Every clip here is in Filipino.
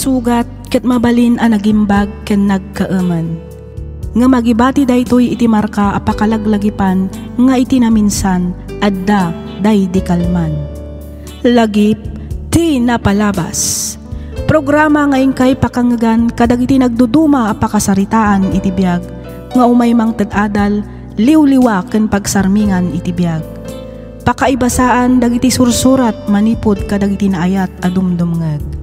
sugat ket mabalin a nagimbag ken nagkaaman. Nga magibati daytoy iti marka a pakalaglagipan nga iti naminsan adda day di kalman. Lagip ti napalabas. Programa ngayon kay pakangagan kadagiti nagduduma a pakasaritaan iti biag nga umaymang tadadal liwliwa ken pagsarmingan iti biag. Pakaibasaan dagiti sursurat manipod kadagiti naayat a dumdumngeg.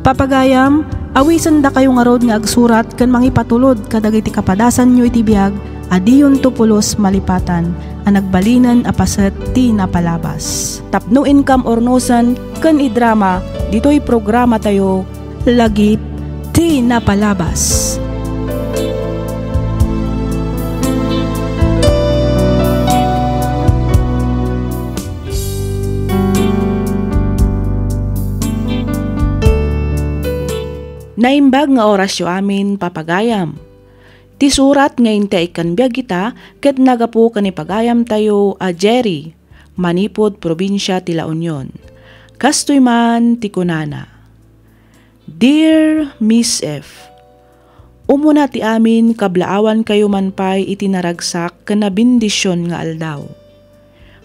Papagayam, awisan da kayo nga rod nga agsurat ken mangipatulod kadagiti kapadasan nyo iti biag adiyon tupulos malipatan a nagbalinan a paset ti napalabas. Tapno income ornosan ken idrama ditoy programa tayo lagip ti napalabas. Naimbag nga orasyo amin papagayam. Ti surat ngayon ta ikan biag kita ket nagapu kanipagayam tayo a Jerry, Manipod, Probinsya ti La Union. Kastoy man ti kunana. Dear Miss F, umuna ti amin kablaawan kayo man pay iti naragsak ken nabindisyon nga aldaw.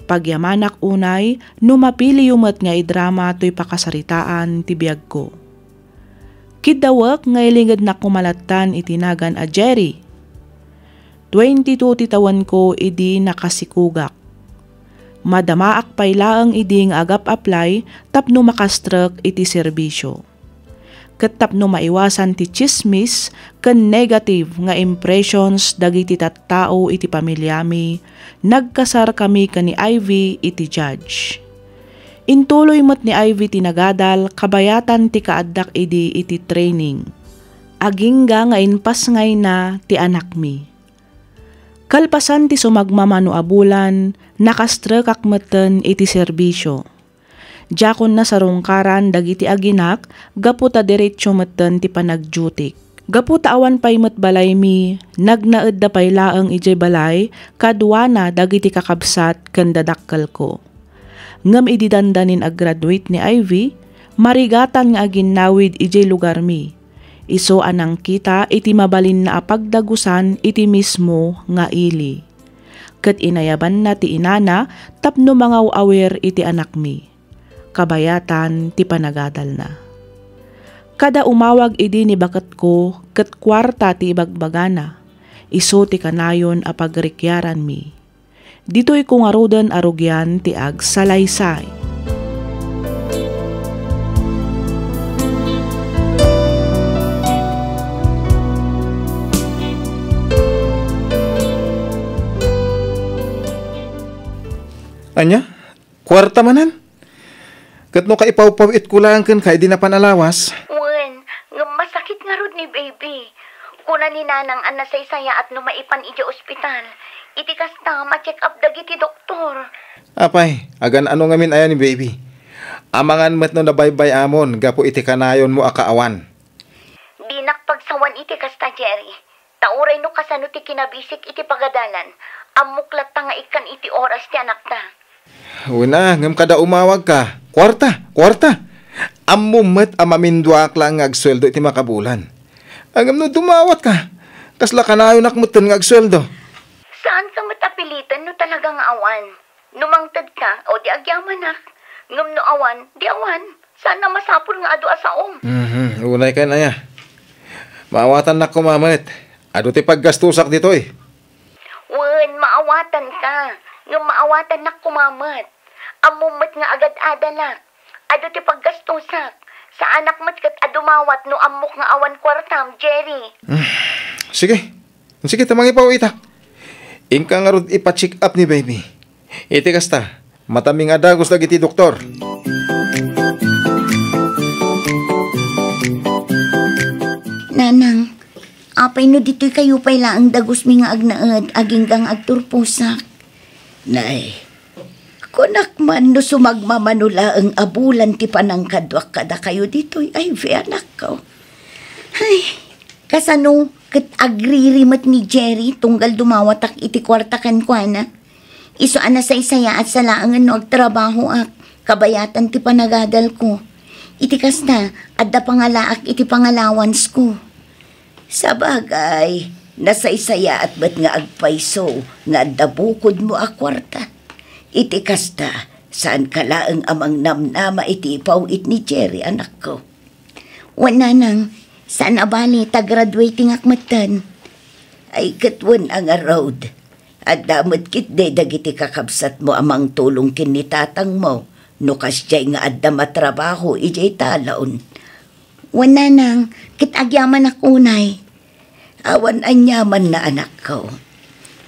Pagyamanak unay numapili yumet nga idrama toy pakasaritaan ti biag ko. Kidawak nga ilingad na kumalatan itinagan a Jerry. 22 titawan ko idi nakasikugak. Madamaak paylaang idi nga agap apply tapno makastruk iti serbisyo. Ket tapno maiwasan ti chismis ken negative nga impressions dagiti tattao iti pamilyami, nagkasar kami ken ni Ivy iti judge. Intuloy mo't ni Ivy tinagadal kabayatan ti kaaddak idi iti training. Agingga nga inpas ngay na ti anak mi. Kalpasan ti sumagmamano abulan, nakastrekak meten iti serbisyo. Diyakon na sarungkaran dagiti aginak, gaputa diretsyo meten ti panagjutik. Gaputa awan pay met balay mi, nagnaed da pay laeng ijay balay, kadwana dagiti kakabsat ken dadakkel ko. Ngem idi dandanin ag-graduate ni Ivy, marigatan nga aginnawid ijay lugar mi. Iso anang kita iti mabalin na apagdagusan iti mismo nga ili. Ket inayaban na ti inana tapno mga awer iti anak mi. Kabayatan ti panagadal na. Kada umawag idi ni bakat ko ket kwarta ti ibagbagana. Iso ti kanayon a pagrikyaran mi. Dito'y kung arudan arugyan ti ag salaysay. Anya? Kwarta manan? Kat no ka ipawpawit ko lang kan kay di na panalawas. Wen, masakit nga rod ni baby. Kuna ni nanang anasaysaya at numaipan ija ospital. Iti kasta ma-check up dagiti doktor. Apay, agan ano ngamin ayan ni baby. Amangan met no nabaybay amon, gapo iti kanayon mo akaawan. Dinak pagsawan iti kasta, Jerry. Tauray no kasano ti kinabisik iti pagadalan. Amuklat ta nga ikan iti oras ti anak ta. Una, ngam kada umawag ka. Kwarta. Amumet amamindwak lang agsweldo iti makabulan. Agam no dumawat ka. Kasla kanayon nakmutan nga agsweldo. Saan ka matapilitan no talagang awan? Numangtad ka o di agyaman nak. Ngam no awan, di awan. Sana masapul nga adu asaom. Unay ka na ya. Maawatan na kumamet. Ado ti paggastusak dito eh. Wen, maawatan ka. Ngam maawatan na kumamet. Amumet nga agad-ada na. Ado ti paggastusak. Sa anak mat kat adumawat no amok nga awan kwartam, Jerry. Sige, tamang ipawitak. Ingka nga rod ipa-check up ni baby. Iti kasta, mataming adagos lagi ti doktor. Nanang, apay no dito'y kayo pala ang dagos mi nga agnaed aging gang agturpusak. Nay, Kunak man no sumagmamanula ang abulan ti panangkadwak kada kayo dito'y ay anak ko. Ay, kasano ket agririmat ni Jerry tunggal dumawatak iti kwarta kan kuana. Iso ana sa isaya at salaangan no agtrabaho ak kabayatan ti panagadal ko. Iti kasta, adda pangalaak iti pangalawans ko. Sa bagay, nasaysaya at ba't nga agpaiso nga adda bukod mo a kwarta. Iti kasta, saan kalaang amang namnama iti ipawit ni Jerry anak ko. Wala nang, saan abali ta-graduating akmatan. Ay katwan ang road. At damot kit de dagiti kakabsat mo amang tulong kin ni tatang mo. No kasyay nga adda matrabaho ijay talaon. Wala nang, kit agyaman akunay. Awan anyaman na anak ko.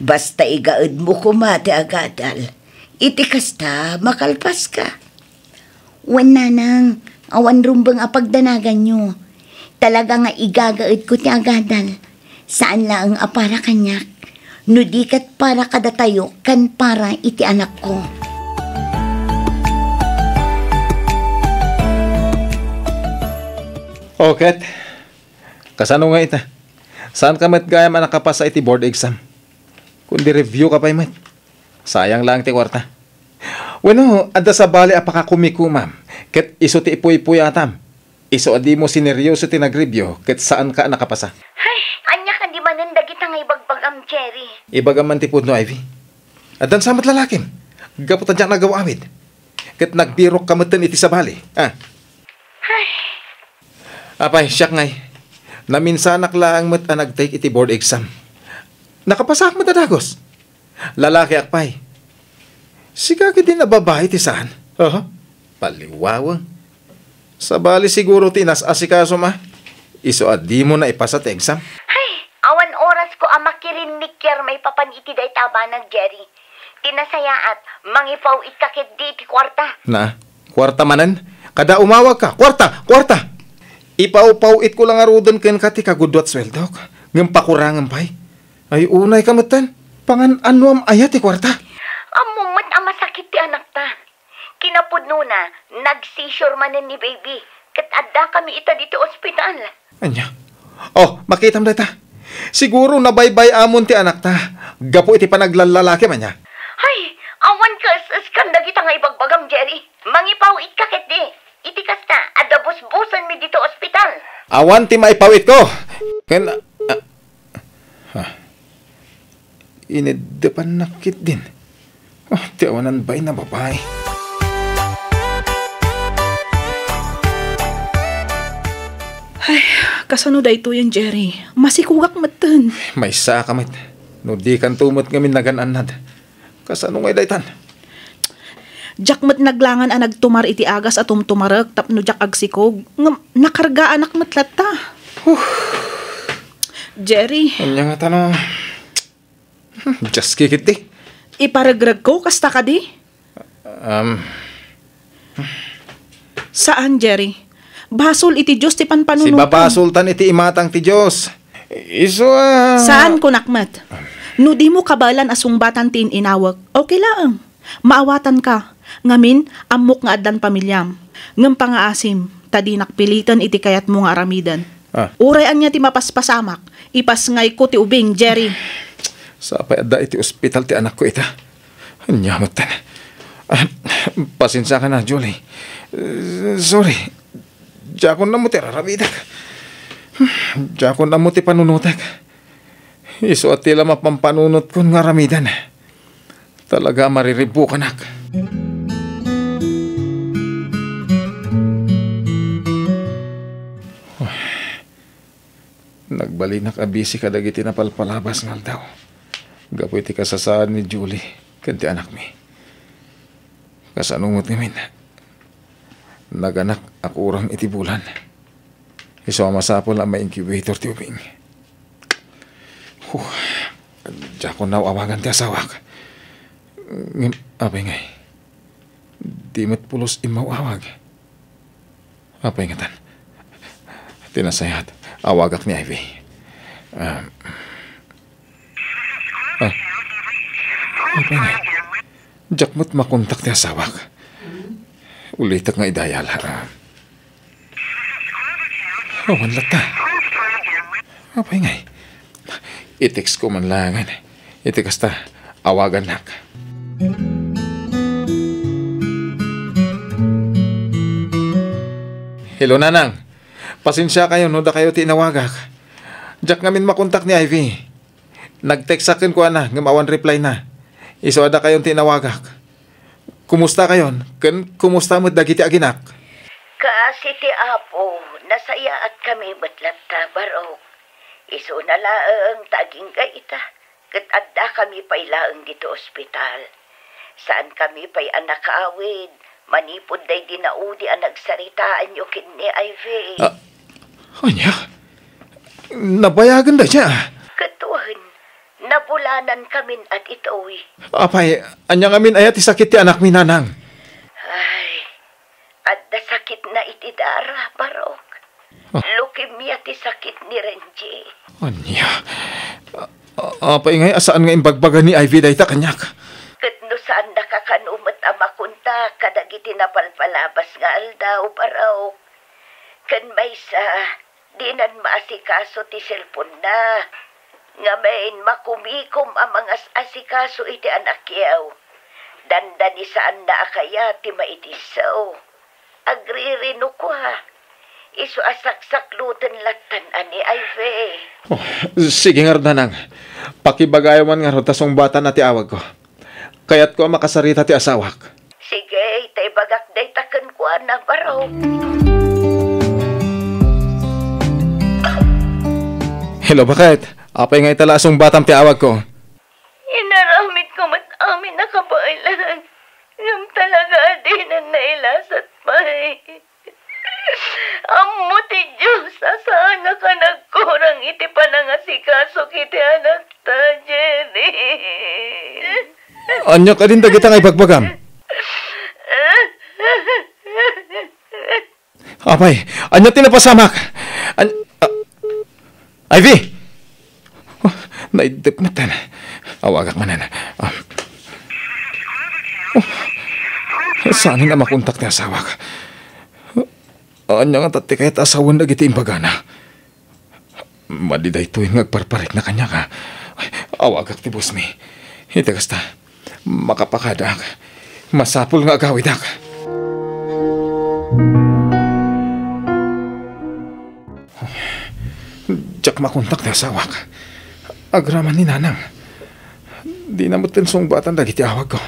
Basta igaad mo kumate agadal. Iti kasta, makalpas ka. Wala nang, awan rumbang apagdanagan nyo. Talaga nga igagaad ko ti agadal. Saan lang ang apara kanyak? No di kat para kada tayo, kan para iti anak ko. Okay. Kasano nga ita? Saan ka matgayam anak ka pa sa iti board exam? Kundi review ka pa imat. Sayang lang ti kwarta. Bueno, adda sa bali apakakumikumam. Ket iso ti ipuy-puy atam. Iso adi mo sineryoso ti nagreview. Ket saan ka nakapasa? Ay, anya ka di manan dagita nga ibagbag am Jerry. Ibagaman ti pudno, Ivy. Addan samat lalakim. Gaputan dyan nagawawid. Ket nagbirok kamatan iti sa bali. Ay, Apay, siyak ngay. Naminsanak lang mat nag-take iti board exam. Nakapasak mo dadagos. Lalaki akpay. Sigagi din na babae ti saan. Paliwawang. Sa bali siguro tinas asikaso ma. Iso di mo na ipasa ti exam. ay, awan oras ko amakirin ni Kier may papaniti day taba ng Jerry. Tinasayaat, mangipaw ikakit di iti kwarta. Na, kwarta manan. Kada umawag ka, kwarta. Ipaw-pawit ko lang arudon ken kati kagudot sweldok. Ngem pakurangan pay. Ay unay kamatan. Pangan anuam ayat ti kwarta. Amumot ang masakit ti anak ta. Kinapudno na, nag-seizure manan ni baby. Kat adda kami ita dito ospital. Anya? Oh, makita mo ta. Siguro nabaybay amon ti anak ta. Gapo iti panaglalalaki man niya. Ay, awan ka skanda kita nga ibagbagam Jerry. Mangipaw ikakit di. Iti kasta, adda busbusan mi dito ospital. Awan ti maipawit ko. Ken Inidepan nakit din. Ti awanan bay na babae. Ay, kasano da ito yan, Jerry? Masikugak matan. May sa kamit. No di kan tumot ngamin nagananad. Kasano ngay daytan? Jak mat naglangan ang nagtumar iti agas at tumtumarag tapno jak agsikog. Nakarga anak matlata. Jerry, Anya nga tanong. Just kikit di. iparagrag ko kasta ka di? Saan, Jerry? Basol iti Diyos ti Si panpanunutan. Baba Sultan iti imatang ti Diyos. Iso Saan ko nakmat? No di mo kabalan asungbatan tin inawag, okay lang. Maawatan ka. Ngamin, amok nga addan pamilyam. Ngam pangaasim, tadi nakpilitan iti kayat mo nga aramidan. Urayan niya ti mapaspasamak. Ipas ngay ko ti ubing, Jerry. Sa payada iti ospital ti anak ko ita. Anyamot tan. Pasensya ka na, Julie. Sorry. Diyan na mo ti rarabidak. Diyan na mo ti panunutak. Iso at tila mapampanunot ko nga ramidan. Talaga mariribu ka, nak. Nagbalinak abisi ka dagiti na palpalabas nga daw. Gapoy ti kasasaan ni Julie. Kanti anak mi. Kasanungot ngamin. Naganak ako urang iti bulan. Iso masapol ang may incubator ti ubing. Diyan ko nawawagan ti asawak. Apay ngay. Di mo't pulos imawawag. Apay ngatan. Tinasayat. Awagak ni Ivy. Apay ngay. Diyak mo't makontak ti asawak. Ulitak nga idayal. Awan lata. Apay ngay. I-text ko man langan. Iti kasta awagan nak. Hello, Nanang. Pasensya kayo, no da kayo tinawagak. Diyak ngamin makontak ni Ivy. Nag-text akin ko na, ngamawan reply na. Iso ada kayong tinawagak. Kumusta kayon? Kumusta mo dagiti aginak? Kasi ti Apo, nasaya at kami batlat barok. Iso na laang taging gaita. Kat adda kami pa'y laang dito ospital. Saan kami pa'y anak awid. Manipod day dinaudi ang nagsaritaan nyo kin ni Ivy. Anya? Nabayagan da siya. Katuhan, nabulanan kamin at ito'y. Apay, anya ngamin ayat isakit ti anak mi, Nanang. Ay, adda sakit na itidara, barok. Leukemia ti sakit ni Renji. Anya? Apay ngay, asaan nga imbagbaga ni Ivy dayta kanyak? Katno saan nakakanumat ang makunta, kadagiti napalpalabas nga aldaw, barok. Kan may sa, di nan maasikaso ti cellphone na. Nga main makumikom ang mga asikaso iti anak yaw. Dandani saan na akaya ti maitisaw. Agririno ko ha. Isu asaksakluten latan ani Ivy. Sige nga, Nanang. Pakibagayaman nga tasong bata na ti awag ko. Kaya't ko makasarita ti asawak. Sige, tay bagak day taken ko na baraw. Hello, bakit? Apay nga italasong batang ti awag ko. Inaramit ko mat amin nakabailan. Ngam talaga adinan na ilasat pa Amo ti Diyos, asaan nga ka nagkurang iti panangasikaso kiti anak ta, Jenny. Anya ka din dagita nga ibagbagam. Apay, anya tinapasamak. Ivy! Naidip mo tan. Awagak manan. Saan nga makontak ni asawak? Anya nga tati kahit asawan na giti imbagana. Madiday tuwing ngagparparik na kanya ka. Awagak ti boss mi. Iti kasta, makapakadak. Masapul nga agawidak. Diyak makontak ni asawak. Agraman ni Nanang. Di na mo tensong batan dagiti awag ko.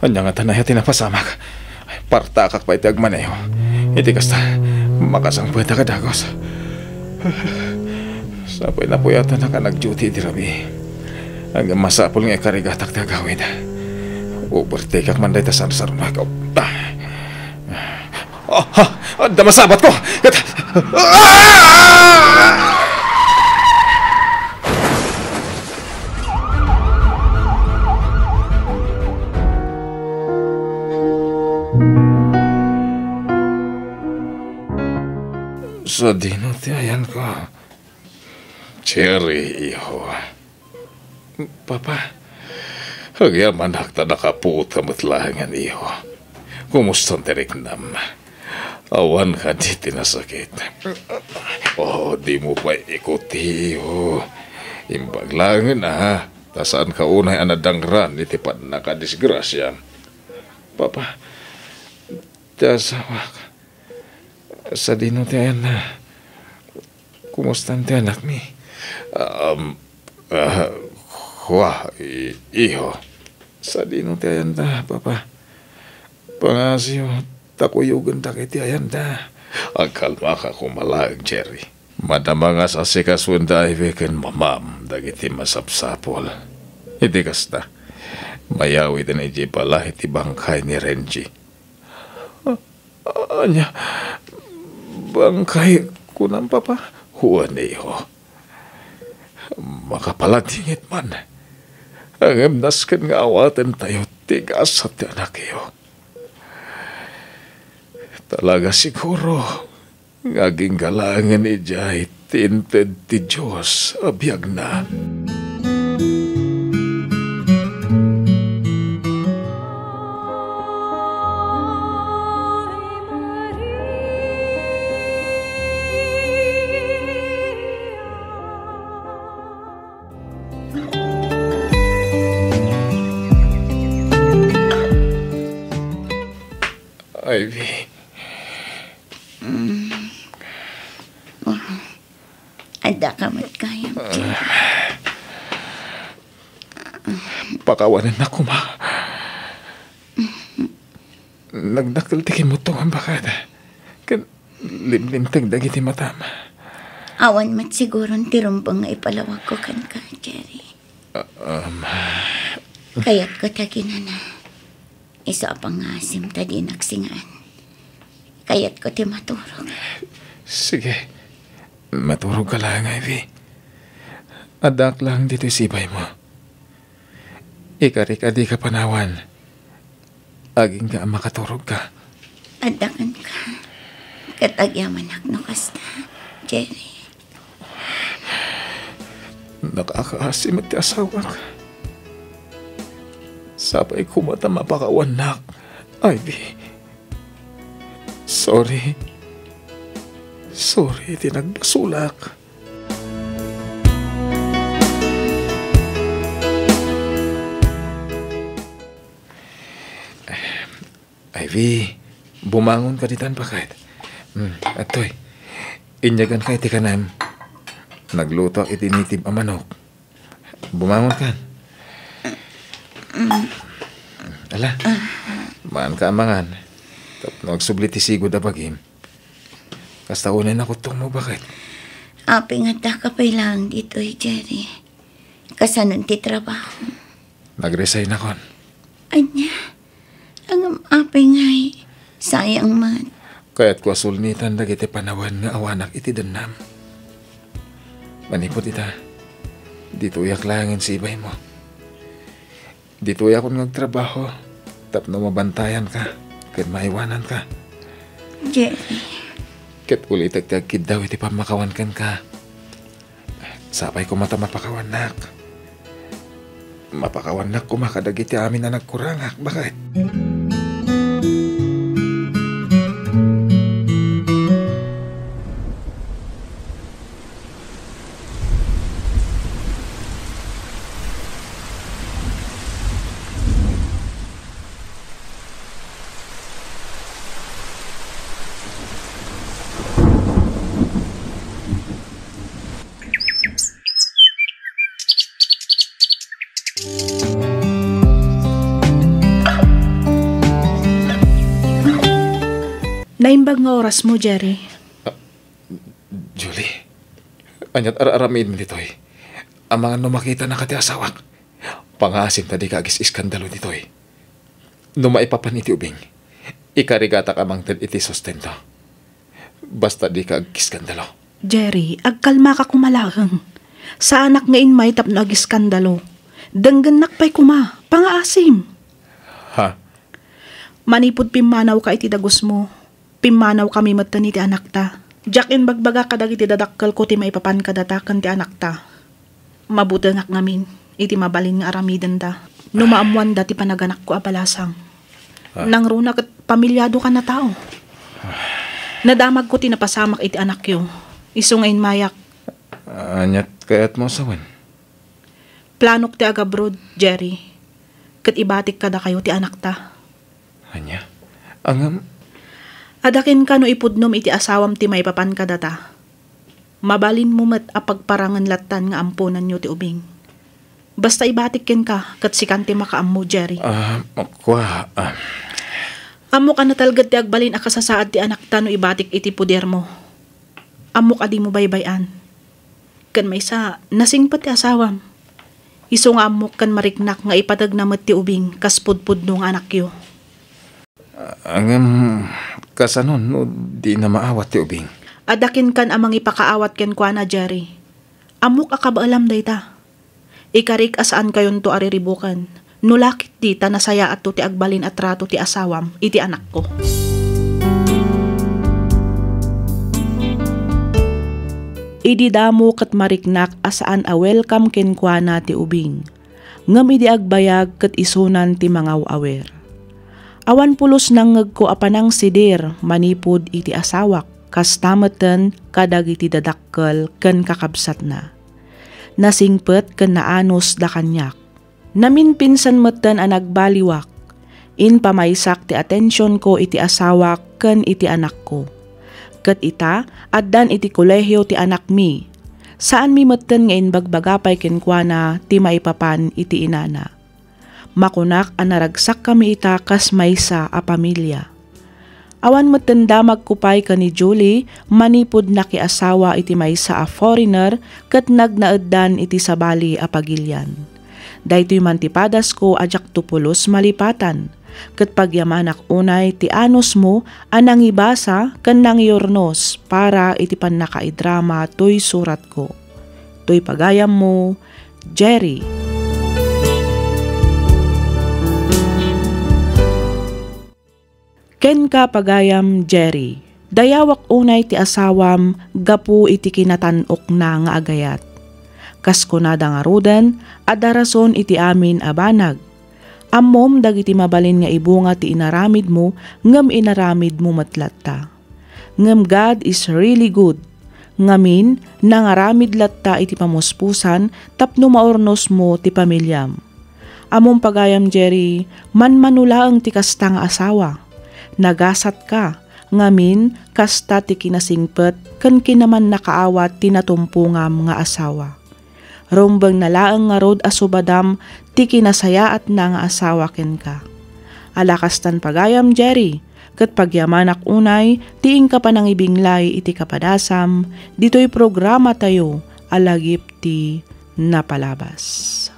Anya nga tanay at tinapasamak. Partakak pa iti agmaneyo. Iti kasta, makasang puweta ka dagos. Sapay na po yata na ka nag-duty di rabi. Hanggang masapol nga ikarigatak ti agawid. Overtake ak man day ta sarsar na ikaw. Damasabat ko! Sa dino ti ayan ko. Cherry, iho. Papa, hagyaman hakta nakapuot ka matlahangan, iho. Kumusta terik nam? Awan ka di tinasakit. Oh, di mo pa ikuti, iho. Imbag lang na, tasaan ka unay anadangran, itipan na ka disgrasya. Papa, tasawa ka. Sa dino ti ayan na. Kumusta ti anak mi? Iho. Sa dino ti ayan na, papa. Pangasyo, takuyugan ta kiti ayan na. Ang kalma ka kumalag, Jerry. Madama nga sa sikaswan da iwekan mamam, dagiti masapsapol. Iti kasta. Mayawi din iti pala iti bangkay ni Renji. Anya, bangkay ko ng papa? Huwan iho. Makapalatingit man. Ang emnaskan nga awatan tayo, tigas at anak iyo. Talaga siguro, ngaging galangan ijay, tinted ti Diyos, abiyag na. Ivy, Ada ka matkayam, Jerry. Pakawanan na kuma. Nagdakaltikin mo itong ambakada. Kan limlimtag dagiti matama. Awan mat siguro tirumbang nga ipalawag ko kan ka, Jerry. Kaya't ko taginan na. Isa pang asim tadi naksingan. Kaya't ko ti maturog. Sige. Maturog ka lang, Ivy. Adak lang dito sibay mo. Ikarik adi ka panawan. Aging ka makaturog ka. Adakan ka. Katagyaman no kasta, Jerry. Nakakaasim at asawa ka. Sabay kumata mapakawanak, Ivy. Sorry. Sorry, tinagbasulak. Ivy, bumangon ka ditan pa kahit. Atoy, inyagan ka iti kanam. Nagluto itinitib ang manok. Bumangon ka. Ala, maan ka amangan. Tapos nagsublit isigod na bagim. Kastaunan ako itong mo bakit? Aping at ka pa lang dito, Jerry. Kasanon ti trabaho. Nag-resign ako. Anya, ang aping ay sayang man. Kaya't ko asulnitan dagiti panawan nga awanak iti danam. Manipot ita. Dito yak langin si ibay mo. Dito yak akong nagtrabaho. Tapno mabantayan ka. Kat maiwanan ka. Jerry. Kat ulit agtagkid daw iti pamakawan kan ka. Sapay ko mata mapakawanak. Mapakawanak ko makadagiti amin na nagkurangak. Bakit? Naimbag nga oras mo, Jerry. Julie, anyat araramin mo dito'y. Ang mga numakita na kati asawak. Pangasim tadi ka agis iskandalo dito'y. Numaipapan iti ubing. Ikarigata ka mang iti sustento. Basta di ka agiskandalo. Jerry, agkalma ka kumalahang. Sa anak nga inmay tapno agiskandalo. Dangganak pa'y kuma, pangaasim. Ha? Manipod pimanaw ka iti dagos mo. Pimanaw kami matan iti anak ta. Jakin bagbaga kadag iti dadakkel ko ti maipapan kadatakan ti anak ta. Mabutengak ngamin, iti mabalin nga aramiden ta. Numaamuan da ti panaganak ko abalasang. Nang runa kat pamilyado ka na tao. Nadamag ko ti napasamak iti anak yo. Iso ngayon mayak. Anyat kayat mo sawan. Planok ti agabroad, Jerry. Kat ibatik kada kayo ti anak ta. Anya? Angam? Adakin ka no ipudnom iti asawam ti maipapan kadata. Mabalin mo met apagparangan latan nga ampunan nyo ti ubing. Basta ibatik ken ka, kat sikan ti makaammo, Jerry. Kwa, Amok ka natalgad ti agbalin akasasaad ti anak ta no ibatik iti puder mo. Amok adi mo baybayan. Kan may sa, nasingpat ti asawam. Iso nga amok kan mariknak nga ipadag na met ti ubing, kaspudpud no nga anak yo. Angam, kasanon, no, di na maawat ti ubing. Adakin kan amang ipakaawat ken kwa na, Jerry. Amok akabaalam dayta. Ikarik asaan kayon to ariribukan. Nulakit di ta nasaya at to ti agbalin at rato ti asawam, iti anak ko. Idi damo kat mariknak asaan a welcome ken kwa na ti ubing. Ngam idi agbayag kat isunan ti mangaw awer. Awan pulos nang ngagko apanang sidir manipod iti asawak kas tameten kadag iti dadakkel ken kakabsat na. Nasingpet ken naanos da kanyak. Namin pinsan meten a nagbaliwak. In pamaysak ti atensyon ko iti asawak ken iti anak ko. Kat ita, addan iti kolehyo ti anak mi. Saan mi maten nga inbagbagapay kenkwana ti maipapan iti inana. Makunak anaragsak kami ita kas maysa a pamilya. Awan maten damag kupay ka ni Julie, manipod na kiasawa iti maysa a foreigner kat nagnaeddan iti sabali a pagilyan. Daytoy mantipadas ko ajak tupulos malipatan. Kat pagyamanak unay ti anos mo anang ibasa kan nang yornos para iti pannakaidrama toy surat ko. Toy pagayam mo, Jerry. Ken ka pagayam, Jerry. Dayawak unay ti asawam gapu iti kinatanok na nga agayat. Kas kunada nga rudan, adarason iti amin abanag. Ammom dagiti mabalin nga ibunga ti inaramid mo, ngem inaramid mo matlatta. Ngem God is really good. Ngamin, nangaramid latta iti pamuspusan, tapno maornos mo ti pamilyam. Amom pagayam, Jerry, manmanulaang ti kasta nga asawa. Nagasat ka, ngamin, kasta ti kinasingpet, kan kinaman nakaawat ti natumpungam nga asawa. Rumbang nalaang nga rod asubadam, ti kinasayaat na nga asawa ken ka. Alakastan pagayam, Jerry, kat pagyamanak unay, tiing ka pa nang ibinglay iti kapadasam, dito'y programa tayo, alagip ti napalabas.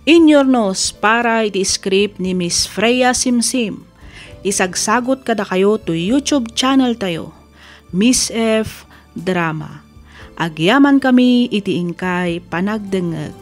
In your nose, para iti script ni Miss Freya Simsim. Isagsagot kada kayo to YouTube channel tayo, Miss F Drama. Agyaman kami iti ingkay panagdengeg.